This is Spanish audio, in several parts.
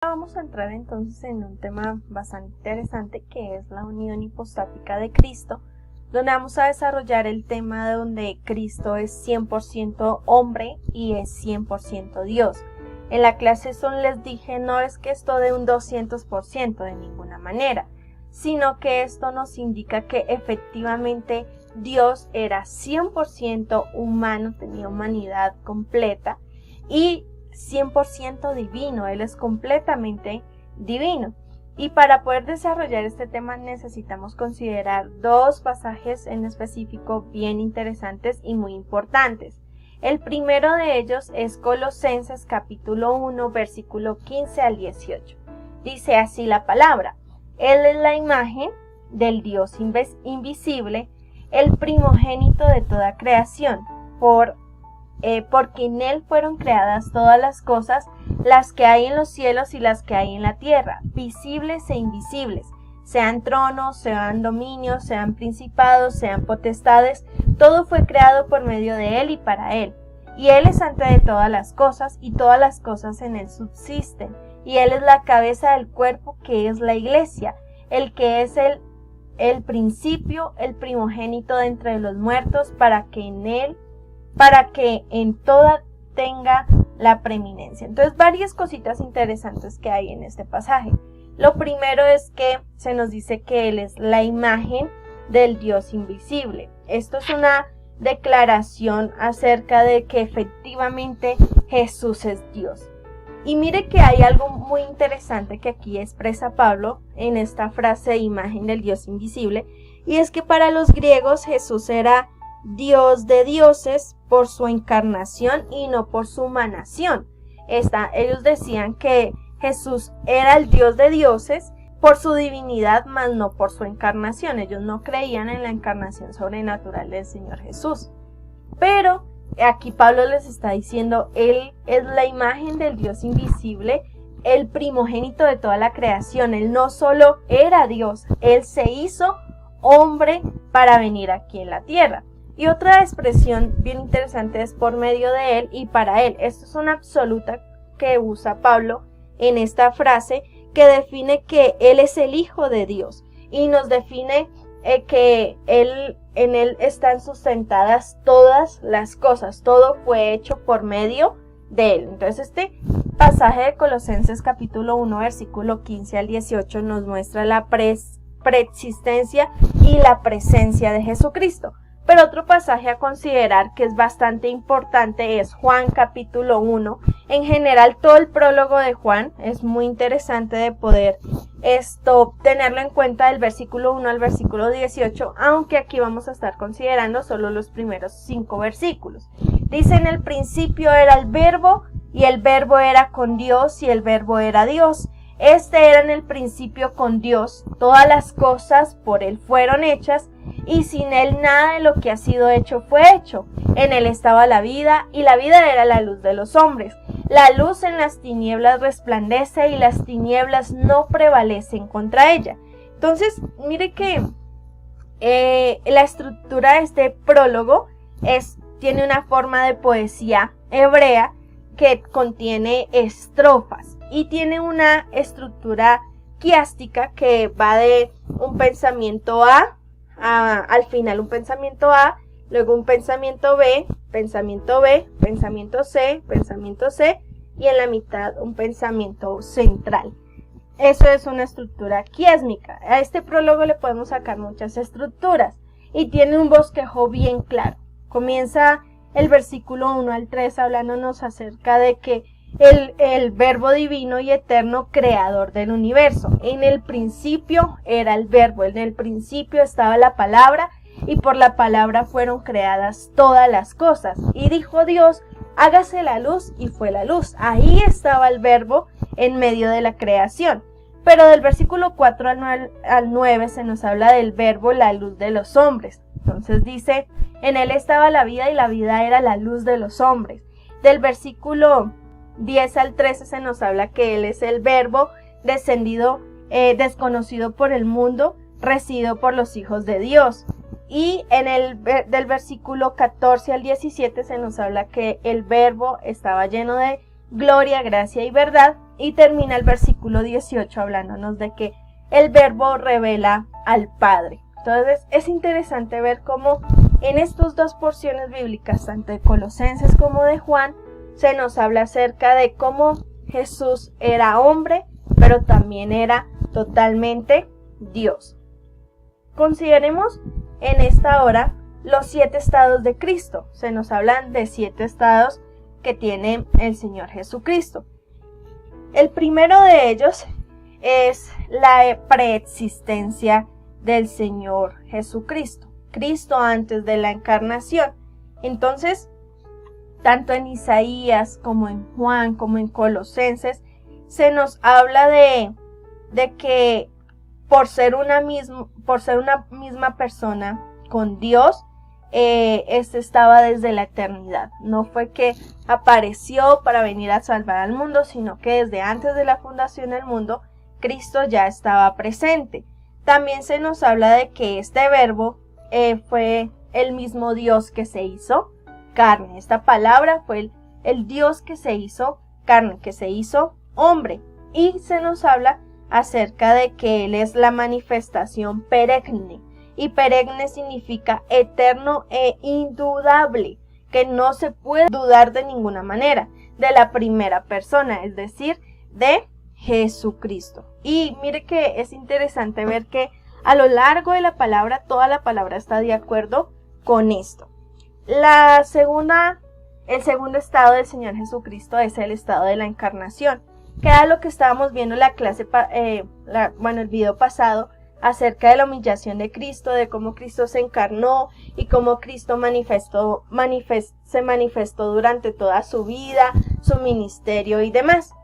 Vamos a entrar entonces en un tema bastante interesante que es la unión hipostática de Cristo, donde vamos a desarrollar el tema donde Cristo es 100% hombre y es 100% Dios. En la clase les dije, no es que esto de un 200% de ninguna manera, sino que esto nos indica que efectivamente Dios era 100% humano, tenía humanidad completa y 100% divino, Él es completamente divino. Y para poder desarrollar este tema necesitamos considerar dos pasajes en específico bien interesantes y muy importantes. El primero de ellos es Colosenses capítulo 1, versículo 15 al 18. Dice así la palabra: Él es la imagen del Dios invisible, el primogénito de toda creación, porque en Él fueron creadas todas las cosas, las que hay en los cielos y las que hay en la tierra, visibles e invisibles, sean tronos, sean dominios, sean principados, sean potestades, todo fue creado por medio de Él y para Él. Y Él es antes de todas las cosas, y todas las cosas en Él subsisten, y Él es la cabeza del cuerpo, que es la iglesia, el que es el principio, el primogénito de entre los muertos, para que en toda tenga la preeminencia. Entonces, varias cositas interesantes que hay en este pasaje. Lo primero es que se nos dice que Él es la imagen del Dios invisible. Esto es una declaración acerca de que efectivamente Jesús es Dios. Y mire que hay algo muy interesante que aquí expresa Pablo en esta frase de imagen del Dios invisible, y es que para los griegos Jesús era Dios de dioses por su encarnación y no por su humanación. Ellos decían que Jesús era el Dios de dioses por su divinidad, mas no por su encarnación. Ellos no creían en la encarnación sobrenatural del Señor Jesús. Pero aquí Pablo les está diciendo, Él es la imagen del Dios invisible, el primogénito de toda la creación. Él no solo era Dios, Él se hizo hombre para venir aquí en la tierra. Y otra expresión bien interesante es por medio de Él y para Él. Esto es una absoluta que usa Pablo en esta frase, que define que Él es el Hijo de Dios y nos define que en Él están sustentadas todas las cosas. Todo fue hecho por medio de Él. Entonces este pasaje de Colosenses capítulo 1 versículo 15 al 18 nos muestra la preexistencia y la presencia de Jesucristo. Pero otro pasaje a considerar que es bastante importante es Juan capítulo 1. En general todo el prólogo de Juan es muy interesante de poder tenerlo en cuenta del versículo 1 al versículo 18, aunque aquí vamos a estar considerando solo los primeros 5 versículos. Dice: en el principio era el verbo, y el verbo era con Dios, y el verbo era Dios. Este era en el principio con Dios, todas las cosas por Él fueron hechas, y sin Él nada de lo que ha sido hecho fue hecho. En Él estaba la vida, y la vida era la luz de los hombres. La luz en las tinieblas resplandece, y las tinieblas no prevalecen contra ella. Entonces, mire que la estructura de este prólogo tiene una forma de poesía hebrea que contiene estrofas. Y tiene una estructura quiástica que va de un pensamiento al final un pensamiento A, luego un pensamiento B, pensamiento B, pensamiento C, y en la mitad un pensamiento central. Eso es una estructura quiásmica. A este prólogo le podemos sacar muchas estructuras y tiene un bosquejo bien claro. Comienza el versículo 1 al 3 hablándonos acerca de que el verbo divino y eterno creador del universo. En el principio era el verbo, en el principio estaba la palabra, y por la palabra fueron creadas todas las cosas. Y dijo Dios: hágase la luz, y fue la luz. Ahí estaba el verbo en medio de la creación. Pero del versículo 4 al 9 se nos habla del verbo, la luz de los hombres. Entonces dice: en Él estaba la vida, y la vida era la luz de los hombres. Del versículo 10 al 13 se nos habla que Él es el verbo descendido, desconocido por el mundo, recibido por los hijos de Dios. Y del versículo 14 al 17 se nos habla que el verbo estaba lleno de gloria, gracia y verdad, y termina el versículo 18 hablándonos de que el Verbo revela al Padre. Entonces es interesante ver cómo en estas dos porciones bíblicas, tanto de Colosenses como de Juan, se nos habla acerca de cómo Jesús era hombre, pero también era totalmente Dios. Consideremos en esta hora los 7 estados de Cristo. Se nos hablan de 7 estados que tiene el Señor Jesucristo. El primero de ellos es la preexistencia del Señor Jesucristo, Cristo antes de la encarnación. Entonces, tanto en Isaías como en Juan como en Colosenses se nos habla de que por ser una misma persona con Dios, este estaba desde la eternidad. No fue que apareció para venir a salvar al mundo, sino que desde antes de la fundación del mundo, Cristo ya estaba presente. También se nos habla de que este verbo fue el mismo Dios que se hizo carne. Esta palabra fue el Dios que se hizo carne, que se hizo hombre. Y se nos habla acerca de que Él es la manifestación perenne. Y perenne significa eterno e indudable, que no se puede dudar de ninguna manera, de la primera persona, es decir, de Jesucristo. Y mire que es interesante ver que a lo largo de la palabra, toda la palabra está de acuerdo con esto. El segundo estado del Señor Jesucristo es el estado de la encarnación, que era lo que estábamos viendo en la clase, el video pasado, acerca de la humillación de Cristo, de cómo Cristo se encarnó y cómo Cristo se manifestó durante toda su vida, su ministerio y demás.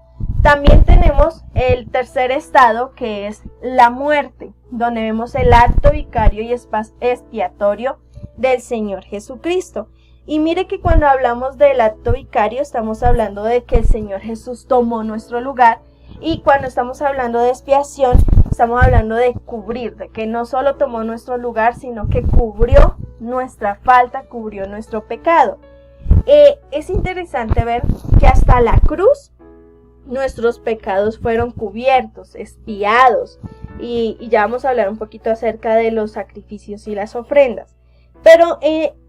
También tenemos el tercer estado, que es la muerte, donde vemos el acto vicario y expiatorio del Señor Jesucristo. Y mire que cuando hablamos del acto vicario estamos hablando de que el Señor Jesús tomó nuestro lugar, y cuando estamos hablando de expiación estamos hablando de cubrir, de que no solo tomó nuestro lugar, sino que cubrió nuestra falta, cubrió nuestro pecado. Es interesante ver que hasta la cruz nuestros pecados fueron cubiertos, expiados, y ya vamos a hablar un poquito acerca de los sacrificios y las ofrendas. Pero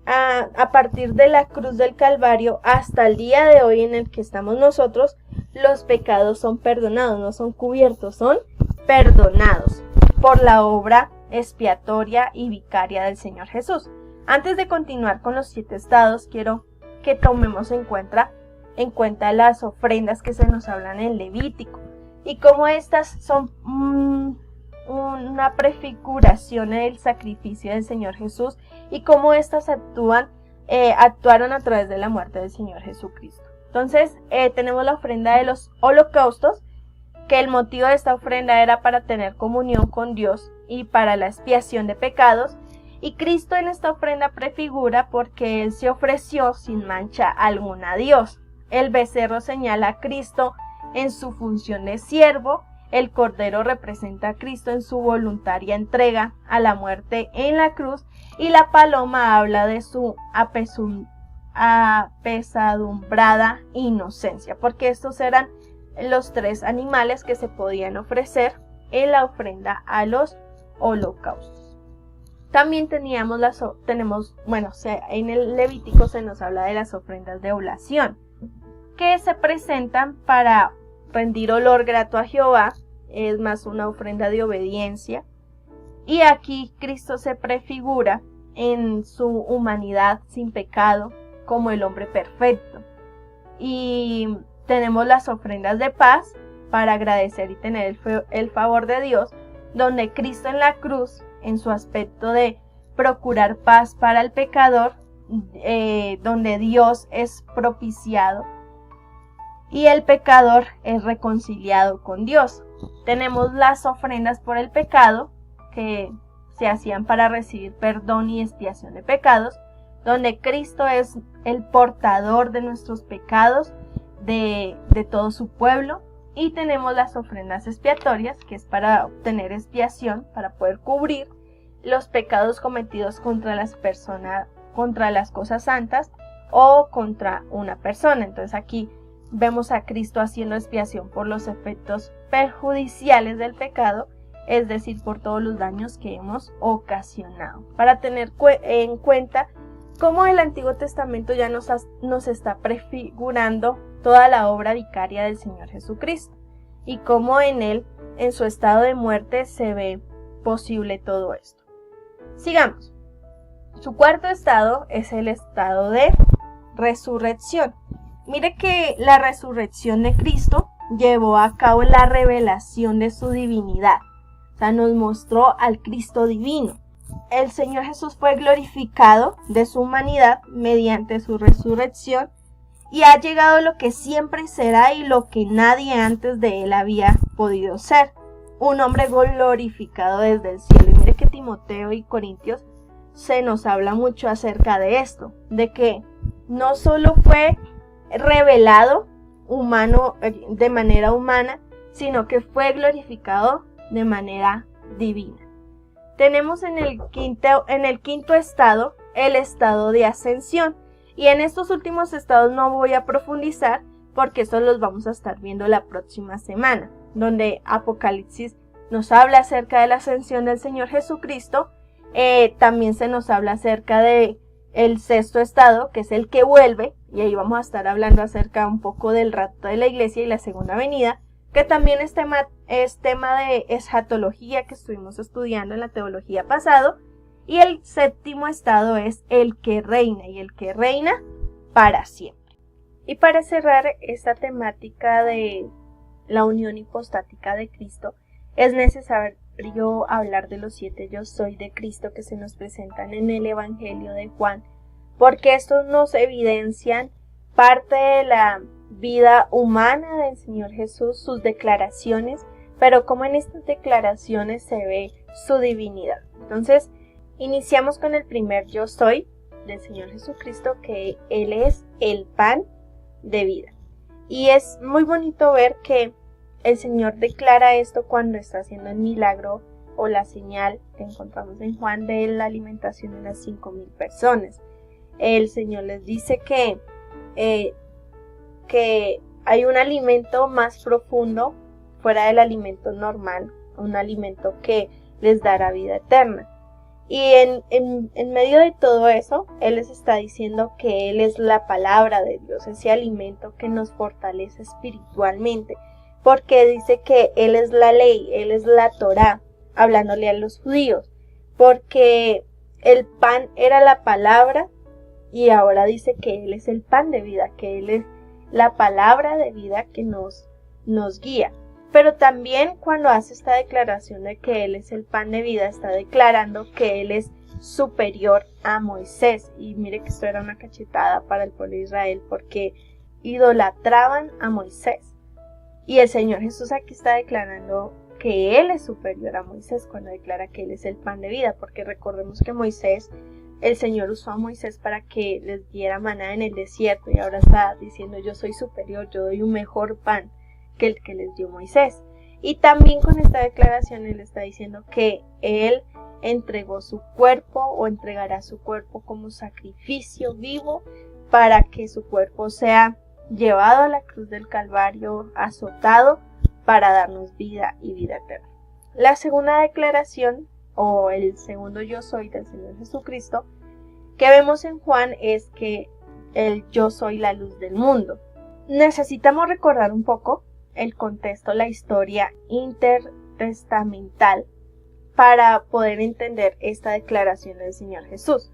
a partir de la cruz del Calvario hasta el día de hoy en el que estamos nosotros, los pecados son perdonados, no son cubiertos, son perdonados por la obra expiatoria y vicaria del Señor Jesús. Antes de continuar con los 7 estados, quiero que tomemos en cuenta las ofrendas que se nos hablan en Levítico y cómo estas son una prefiguración del sacrificio del Señor Jesús y cómo estas actuaron a través de la muerte del Señor Jesucristo. Entonces tenemos la ofrenda de los holocaustos, que el motivo de esta ofrenda era para tener comunión con Dios y para la expiación de pecados. Y Cristo en esta ofrenda prefigura porque Él se ofreció sin mancha alguna a Dios. El becerro señala a Cristo en su función de siervo, el cordero representa a Cristo en su voluntaria entrega a la muerte en la cruz, y la paloma habla de su apesadumbrada inocencia, porque estos eran los 3 animales que se podían ofrecer en la ofrenda a los holocaustos. También en el Levítico se nos habla de las ofrendas de oblación, que se presentan para rendir olor grato a Jehová, es más una ofrenda de obediencia. Y aquí Cristo se prefigura en su humanidad sin pecado como el hombre perfecto. Y tenemos las ofrendas de paz para agradecer y tener el favor de Dios, donde Cristo en la cruz, en su aspecto de procurar paz para el pecador, donde Dios es propiciado y el pecador es reconciliado con Dios. Tenemos las ofrendas por el pecado, que se hacían para recibir perdón y expiación de pecados, donde Cristo es el portador de nuestros pecados, de todo su pueblo. Y tenemos las ofrendas expiatorias, que es para obtener expiación, para poder cubrir los pecados cometidos contra las personas, contra las cosas santas o contra una persona. Entonces aquí vemos a Cristo haciendo expiación por los efectos perjudiciales del pecado, es decir, por todos los daños que hemos ocasionado. Para tener en cuenta cómo el Antiguo Testamento ya nos está prefigurando toda la obra vicaria del Señor Jesucristo y cómo en Él, en su estado de muerte, se ve posible todo esto. Sigamos. Su cuarto estado es el estado de resurrección. Mire que la resurrección de Cristo llevó a cabo la revelación de su divinidad. O sea, nos mostró al Cristo divino. El Señor Jesús fue glorificado de su humanidad mediante su resurrección y ha llegado lo que siempre será y lo que nadie antes de él había podido ser. Un hombre glorificado desde el cielo. Y mire que Timoteo y Corintios se nos habla mucho acerca de esto, de que no solo fue revelado de manera humana, sino que fue glorificado de manera divina. Tenemos en el quinto estado, el estado de ascensión. Y en estos últimos estados no voy a profundizar porque estos los vamos a estar viendo la próxima semana, donde Apocalipsis nos habla acerca de la ascensión del Señor Jesucristo. También se nos habla acerca de el sexto estado, que es el que vuelve, y ahí vamos a estar hablando acerca un poco del rapto de la iglesia y la segunda venida, que también es tema de escatología que estuvimos estudiando en la teología pasado. Y el séptimo estado es el que reina, y el que reina para siempre. Y para cerrar esta temática de la unión hipostática de Cristo, es necesario hablar de los 7 yo soy de Cristo que se nos presentan en el Evangelio de Juan, porque estos nos evidencian parte de la vida humana del Señor Jesús, sus declaraciones, pero como en estas declaraciones se ve su divinidad. Entonces, iniciamos con el primer yo soy del Señor Jesucristo, que Él es el pan de vida. Y es muy bonito ver que el Señor declara esto cuando está haciendo el milagro o la señal que encontramos en Juan de la alimentación de las 5,000 personas. El Señor les dice que hay un alimento más profundo fuera del alimento normal, un alimento que les dará vida eterna. Y en medio de todo eso, Él les está diciendo que Él es la palabra de Dios, ese alimento que nos fortalece espiritualmente, porque dice que Él es la ley, Él es la Torá, hablándole a los judíos, porque el pan era la palabra y ahora dice que Él es el pan de vida, que Él es la palabra de vida que nos guía. Pero también cuando hace esta declaración de que Él es el pan de vida, está declarando que Él es superior a Moisés. Y mire que esto era una cachetada para el pueblo de Israel porque idolatraban a Moisés. Y el Señor Jesús aquí está declarando que Él es superior a Moisés cuando declara que Él es el pan de vida. Porque recordemos que el Señor usó a Moisés para que les diera maná en el desierto. Y ahora está diciendo yo soy superior, yo doy un mejor pan que el que les dio Moisés. Y también con esta declaración Él está diciendo que Él entregó su cuerpo o entregará su cuerpo como sacrificio vivo para que su cuerpo sea llevado a la cruz del Calvario, azotado, para darnos vida y vida eterna. La segunda declaración o el segundo yo soy del Señor Jesucristo que vemos en Juan es que el yo soy la luz del mundo. Necesitamos recordar un poco el contexto, la historia intertestamental para poder entender esta declaración del Señor Jesús.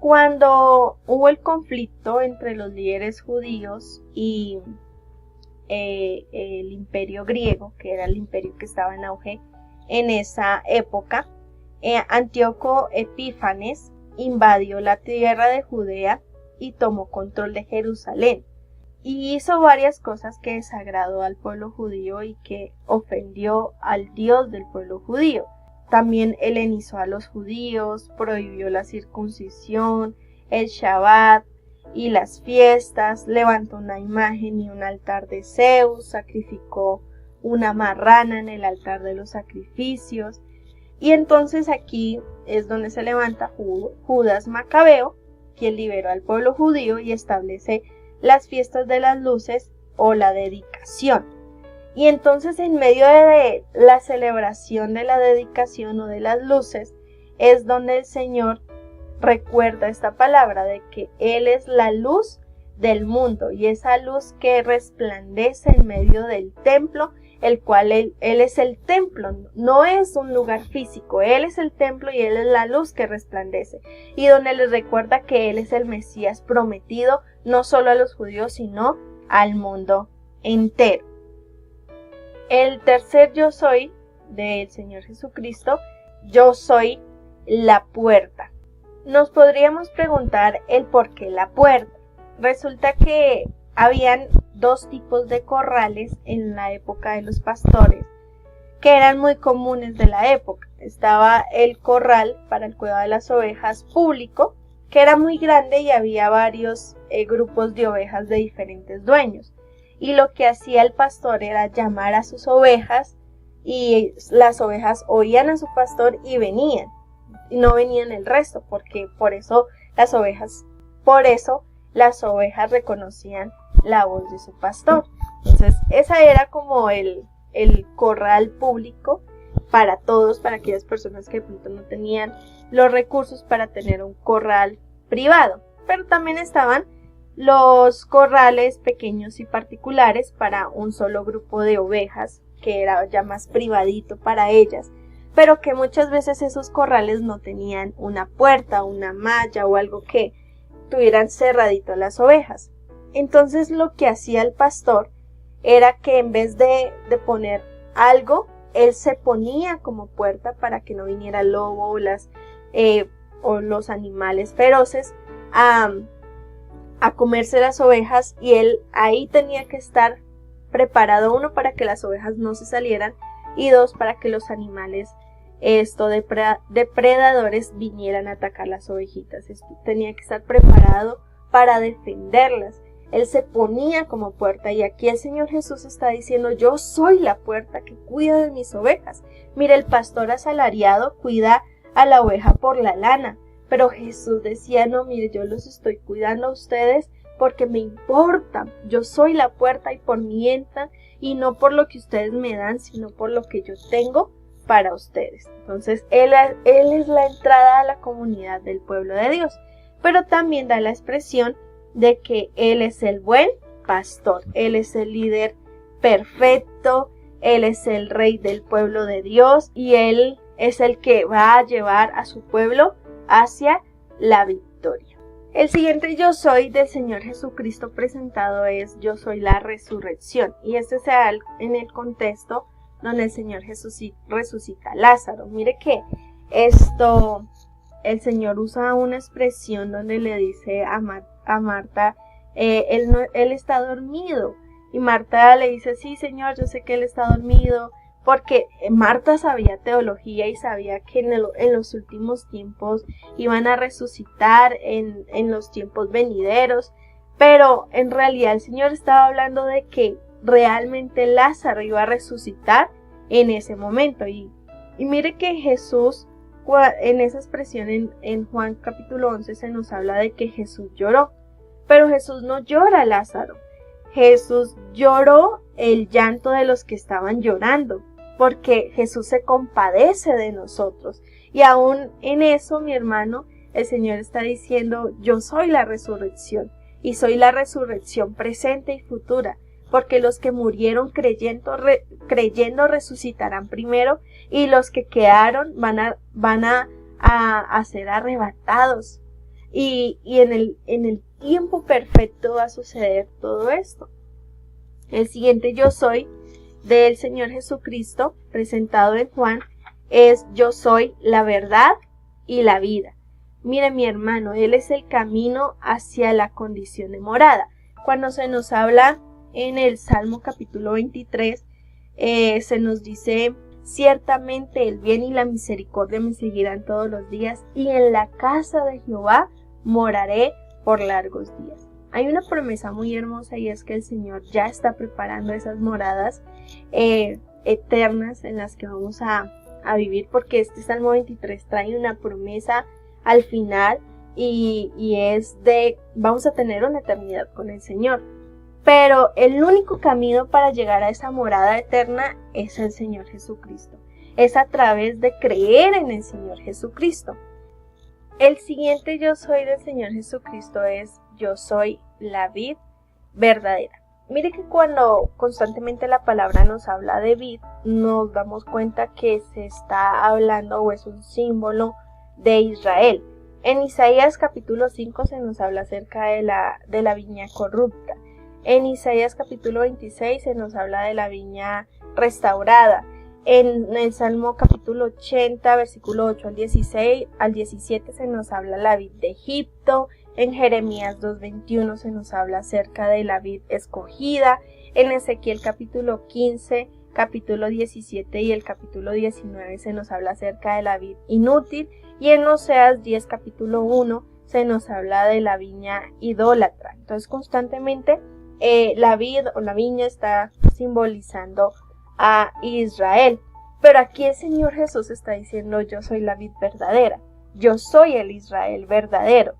Cuando hubo el conflicto entre los líderes judíos y el imperio griego, que era el imperio que estaba en auge en esa época, Antíoco Epífanes invadió la tierra de Judea y tomó control de Jerusalén. Y hizo varias cosas que desagradó al pueblo judío y que ofendió al Dios del pueblo judío. También helenizó a los judíos, prohibió la circuncisión, el Shabbat y las fiestas, levantó una imagen y un altar de Zeus, sacrificó una marrana en el altar de los sacrificios. Y entonces aquí es donde se levanta Judas Macabeo, quien liberó al pueblo judío y establece las fiestas de las luces o la dedicación. Y entonces en medio de la celebración de la dedicación o de las luces es donde el Señor recuerda esta palabra de que Él es la luz del mundo y esa luz que resplandece en medio del templo, el cual él es el templo, no es un lugar físico, Él es el templo y Él es la luz que resplandece, y donde les recuerda que Él es el Mesías prometido no solo a los judíos sino al mundo entero. El tercer yo soy del Señor Jesucristo, yo soy la puerta. Nos podríamos preguntar el por qué la puerta. Resulta que habían dos tipos de corrales en la época de los pastores que eran muy comunes de la época. Estaba el corral para el cuidado de las ovejas público, que era muy grande y había varios grupos de ovejas de diferentes dueños. Y lo que hacía el pastor era llamar a sus ovejas y las ovejas oían a su pastor y venían. Y no venían el resto, porque por eso las ovejas reconocían la voz de su pastor. Entonces esa era como el corral público para todos, para aquellas personas que de pronto no tenían los recursos para tener un corral privado. Pero también estaban los corrales pequeños y particulares para un solo grupo de ovejas, que era ya más privadito para ellas, pero que muchas veces esos corrales no tenían una puerta, una malla o algo que tuvieran cerradito a las ovejas. Entonces lo que hacía el pastor era que en vez de poner algo, él se ponía como puerta para que no viniera el lobo o los animales feroces a comerse las ovejas, y él ahí tenía que estar preparado, uno, para que las ovejas no se salieran, y dos, para que los animales depredadores vinieran a atacar las ovejitas. Tenía que estar preparado para defenderlas. Él se ponía como puerta, y aquí el Señor Jesús está diciendo: yo soy la puerta que cuida de mis ovejas. Mira, el pastor asalariado cuida a la oveja por la lana, pero Jesús decía: no, mire, yo los estoy cuidando a ustedes porque me importa. Yo soy la puerta y por mí entran, y no por lo que ustedes me dan, sino por lo que yo tengo para ustedes. Entonces él es la entrada a la comunidad del pueblo de Dios, pero también da la expresión de que Él es el buen pastor, Él es el líder perfecto, Él es el rey del pueblo de Dios, y Él es el que va a llevar a su pueblo hacia la victoria. El siguiente yo soy del Señor Jesucristo presentado es: yo soy la resurrección, y este se da en el contexto donde el Señor Jesús resucita a Lázaro. Mire que el Señor usa una expresión donde le dice a Marta, él está dormido, y Marta le dice: sí, Señor, yo sé que él está dormido, porque Marta sabía teología y sabía que en los últimos tiempos iban a resucitar en los tiempos venideros, pero en realidad el Señor estaba hablando de que realmente Lázaro iba a resucitar en ese momento. Y mire que Jesús, en esa expresión en Juan capítulo 11 se nos habla de que Jesús lloró, pero Jesús no llora a Lázaro. Jesús lloró el llanto de los que estaban llorando, porque Jesús se compadece de nosotros. Y aún en eso, mi hermano, el Señor está diciendo: yo soy la resurrección, y soy la resurrección presente y futura, porque los que murieron creyendo resucitarán primero, y los que quedaron van a ser arrebatados. Y en el tiempo perfecto va a suceder todo esto. El siguiente yo soy del Señor Jesucristo presentado en Juan es: yo soy la verdad y la vida. Mire, mi hermano, Él es el camino hacia la condición de morada. Cuando se nos habla en el Salmo capítulo 23, se nos dice: ciertamente el bien y la misericordia me seguirán todos los días, y en la casa de Jehová moraré por largos días. Hay una promesa muy hermosa, y es que el Señor ya está preparando esas moradas eternas en las que vamos a vivir, porque este Salmo 23 trae una promesa al final, y es de: vamos a tener una eternidad con el Señor. Pero el único camino para llegar a esa morada eterna es el Señor Jesucristo. Es a través de creer en el Señor Jesucristo. El siguiente yo soy del Señor Jesucristo es yo soy la vid verdadera. Mire que cuando constantemente la palabra nos habla de vid, nos damos cuenta que se está hablando o es un símbolo de Israel. En Isaías capítulo 5 se nos habla acerca de la viña corrupta. En Isaías capítulo 26 se nos habla de la viña restaurada. En el Salmo capítulo 80, versículo 8 al 17 se nos habla la vid de Egipto. En Jeremías 2:21 se nos habla acerca de la vid escogida. En Ezequiel capítulo 15, capítulo 17 y el capítulo 19 se nos habla acerca de la vid inútil. Y en Oseas 10, capítulo 1 se nos habla de la viña idólatra. Entonces constantemente la vid o la viña está simbolizando a Israel. Pero aquí el Señor Jesús está diciendo yo soy la vid verdadera. Yo soy el Israel verdadero.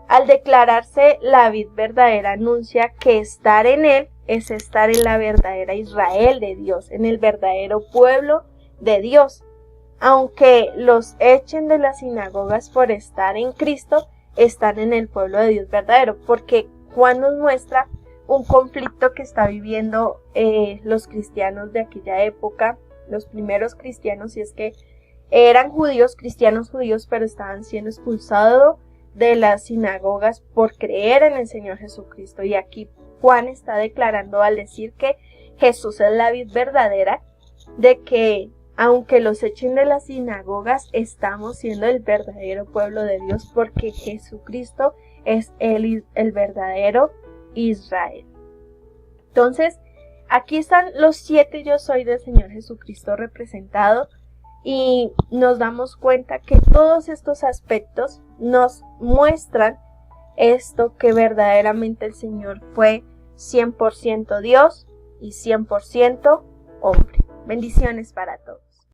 Al declararse la vid verdadera anuncia que estar en Él es estar en la verdadera Israel de Dios, en el verdadero pueblo de Dios. Aunque los echen de las sinagogas por estar en Cristo, están en el pueblo de Dios verdadero, porque Juan nos muestra un conflicto que está viviendo los cristianos de aquella época, los primeros cristianos, y es que eran judíos, cristianos judíos, pero estaban siendo expulsados de las sinagogas por creer en el Señor Jesucristo. Y aquí Juan está declarando al decir que Jesús es la vid verdadera, de que aunque los echen de las sinagogas, estamos siendo el verdadero pueblo de Dios, porque Jesucristo es el verdadero Israel. Entonces, aquí están los 7 yo soy del Señor Jesucristo representados, y nos damos cuenta que todos estos aspectos nos muestran esto, que verdaderamente el Señor fue 100% Dios y 100% hombre. Bendiciones para todos.